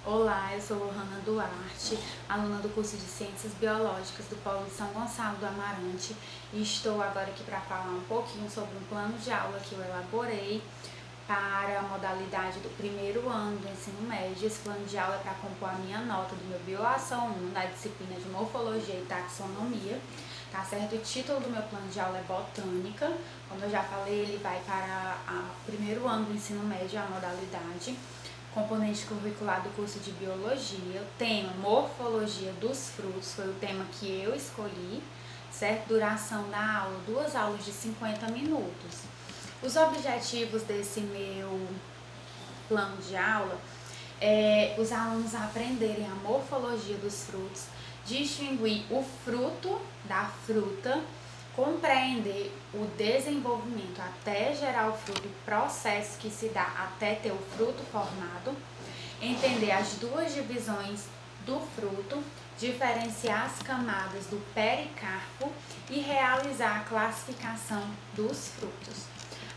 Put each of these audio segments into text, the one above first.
Olá, eu sou Lohana Duarte, aluna do curso de Ciências Biológicas do Polo de São Gonçalo do Amarante, e estou agora aqui para falar um pouquinho sobre um plano de aula que eu elaborei para a modalidade do primeiro ano do ensino médio. Esse plano de aula é para compor a minha nota do meu Bioação 1 da disciplina de Morfologia e Taxonomia, tá certo? O título do meu plano de aula é Botânica. Como eu já falei, ele vai para o primeiro ano do ensino médio, a modalidade. Componente curricular do curso de Biologia, o tema Morfologia dos Frutos foi o tema que eu escolhi, certo? Duração da aula, 2 aulas de 50 minutos. Os objetivos desse meu plano de aula é os alunos aprenderem a morfologia dos frutos, distinguir o fruto da fruta, compreender o desenvolvimento até gerar o fruto, o processo que se dá até ter o fruto formado, entender as duas divisões do fruto, diferenciar as camadas do pericarpo e realizar a classificação dos frutos.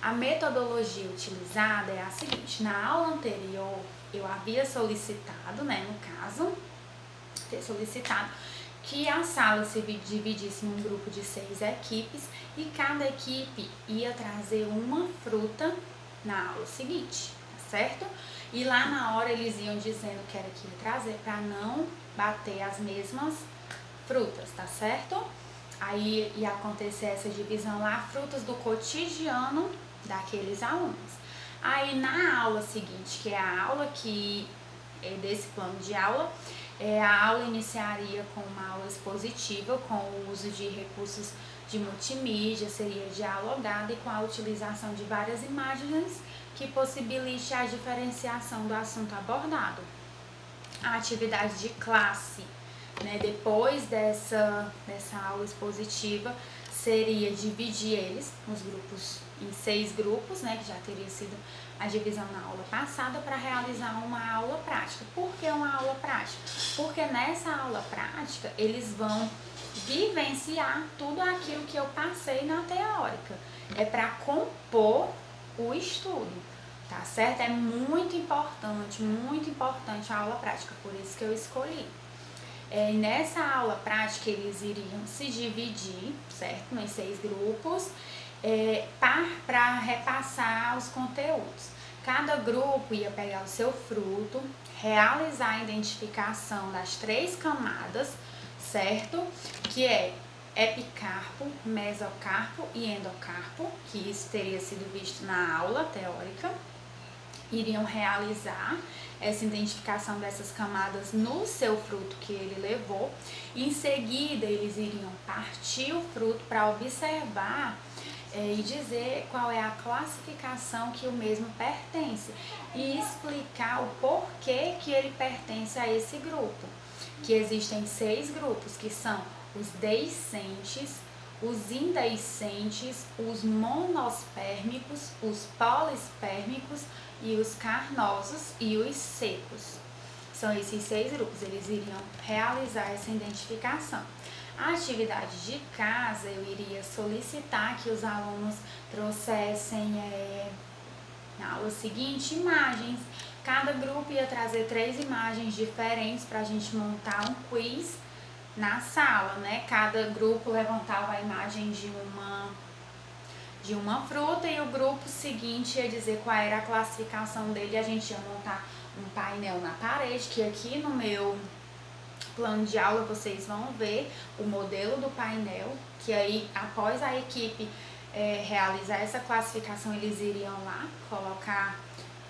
A metodologia utilizada é a seguinte: na aula anterior eu havia solicitado, no caso, que a sala se dividisse em um grupo de 6 equipes e cada equipe ia trazer uma fruta na aula seguinte, tá certo? E lá na hora eles iam dizendo o que era que ia trazer para não bater as mesmas frutas, tá certo? Aí ia acontecer essa divisão lá, frutas do cotidiano daqueles alunos. Aí na aula seguinte, que é a aula que é desse plano de aula, a aula iniciaria com uma aula expositiva, com o uso de recursos de multimídia, seria dialogada e com a utilização de várias imagens que possibilite a diferenciação do assunto abordado. A atividade de classe, depois dessa aula expositiva, seria dividir eles nos grupos, em 6 grupos, que já teria sido a divisão na aula passada, para realizar uma aula prática. Por que uma aula prática? Porque nessa aula prática eles vão vivenciar tudo aquilo que eu passei na teórica. É para compor o estudo, tá certo? É muito importante a aula prática, por isso que eu escolhi. Nessa aula prática eles iriam se dividir, certo? Em 6 grupos, para repassar os conteúdos. Cada grupo ia pegar o seu fruto, realizar a identificação das 3 camadas, certo? Que é epicarpo, mesocarpo e endocarpo, que isso teria sido visto na aula teórica. Iriam realizar essa identificação dessas camadas no seu fruto que ele levou. Em seguida, eles iriam partir o fruto para observar e dizer qual é a classificação que o mesmo pertence e explicar o porquê que ele pertence a esse grupo. Que existem 6 grupos, que são os deiscentes, os indeiscentes, os monospérmicos, os polispérmicos e os carnosos e os secos. São esses 6 grupos, eles iriam realizar essa identificação. A atividade de casa, eu iria solicitar que os alunos trouxessem na aula seguinte imagens. Cada grupo ia trazer 3 imagens diferentes para a gente montar um quiz na sala, Cada grupo levantava a imagem de uma fruta e o grupo seguinte ia dizer qual era a classificação dele. A gente ia montar um painel na parede, que aqui no meu plano de aula vocês vão ver o modelo do painel, que aí após a equipe realizar essa classificação, eles iriam lá colocar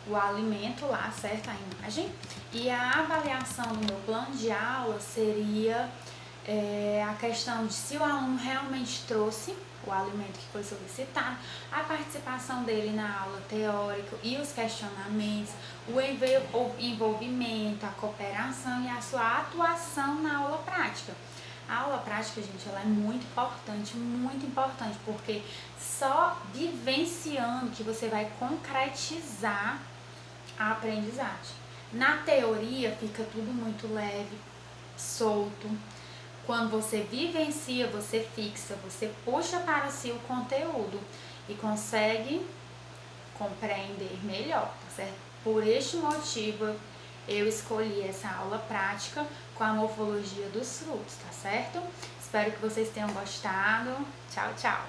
o alimento lá, certo? A imagem. E a avaliação do meu plano de aula seria a questão de se o aluno realmente trouxe o alimento que foi solicitado, a participação dele na aula teórica e os questionamentos, o envolvimento, a cooperação e a sua atuação na aula prática. A aula prática, gente, ela é muito importante, porque só vivenciando que você vai concretizar a aprendizagem. Na teoria fica tudo muito leve, solto. Quando você vivencia, você fixa, você puxa para si o conteúdo e consegue compreender melhor, tá certo? Por este motivo, eu escolhi essa aula prática com a morfologia dos frutos, tá certo? Espero que vocês tenham gostado. Tchau, tchau!